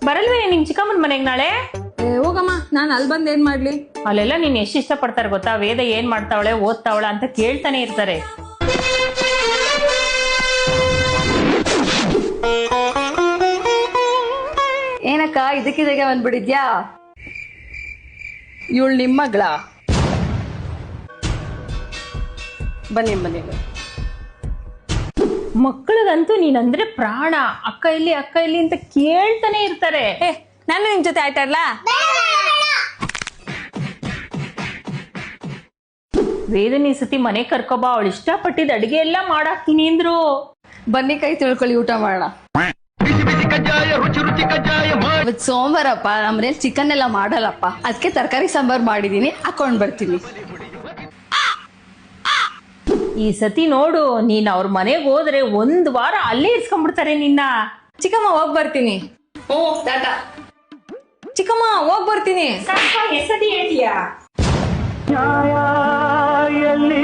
ಬರಲ್ವೇ ನಿಮ್ ಚಿಕ್ಕಮ್ಮನ ಮನೆಗ್ ನಾಳೆ? ಹೋಗಮ್ಮ, ನಾನ್ ಅಲ್ಲಿ ಬಂದ್ ಏನ್ ಮಾಡ್ಲಿ? ಅಲ್ಲೆಲ್ಲ ನೀನ್ ಎಷ್ಟು ಇಷ್ಟ ಪಡ್ತಾರೆ ಗೊತ್ತಾ? ವೇದ ಏನ್ ಮಾಡ್ತಾವಳೆ, ಓದ್ತಾವಳ ಅಂತ ಕೇಳ್ತಾನೆ ಇರ್ತಾರೆ. ಏನಕ್ಕ ಇದಕ್ಕಿದಾಗೆ ಬಂದ್ಬಿಡಿದ್ಯಾ? ಇವಳು ನಿಮ್ಮ ಮಗಳ? ಬನ್ನಿ ಬನ್ನಿ. ಮಕ್ಕಳಿಗಂತೂ ನೀನಂದ್ರೆ ಪ್ರಾಣ. ಅಕ್ಕ ಇಲ್ಲಿ ಅಕ್ಕ ಇಲ್ಲಿ ಅಂತ ಕೇಳ್ತಾನೆ ಇರ್ತಾರೆ. ನಾನು ನಿಮ್ ಜೊತೆ ಆಟ ಆಡ್ಲಾ? ವೇದನ್ ಈ ಸತಿ ಮನೆ ಕರ್ಕೊಬಾ, ಅವಳು ಇಷ್ಟಪಟ್ಟಿದ್ ಅಡಿಗೆ ಎಲ್ಲ ಮಾಡಾಕ್ತೀನಿ ಅಂದ್ರು. ಬನ್ನಿ ಕೈ ತೊಳ್ಕೊಳ್ಳಿ, ಊಟ ಮಾಡೋಣ. ಇವತ್ತು ಸೋಮವಾರಪ್ಪ, ನಮ್ಮನೇಲಿ ಚಿಕನ್ ಎಲ್ಲ ಮಾಡಲ್ಲಪ್ಪ, ಅದಕ್ಕೆ ತರಕಾರಿ ಸಾಂಬಾರ್ ಮಾಡಿದೀನಿ, ಹಾಕೊಂಡ್ ಬರ್ತೀನಿ. ಈ ಸತಿ ನೋಡು, ನೀನ್ ಅವ್ರ ಮನೆಗ್ ಹೋದ್ರೆ 1 ವಾರ ಅಲ್ಲೇ ಇರ್ಸ್ಕೊಂಡ್ಬಿಡ್ತಾರೆ ನಿನ್ನ. ಚಿಕ್ಕಮ್ಮ ಹೋಗ್ ಬರ್ತೀನಿ. ಟಾಟಾ. ಚಿಕ್ಕಮ್ಮ ಹೋಗ್ ಬರ್ತೀನಿ. ಎಸದಿ ಹೇಳ್ತೀಯಾ? ನ್ಯಾಯ ಎಲ್ಲಿ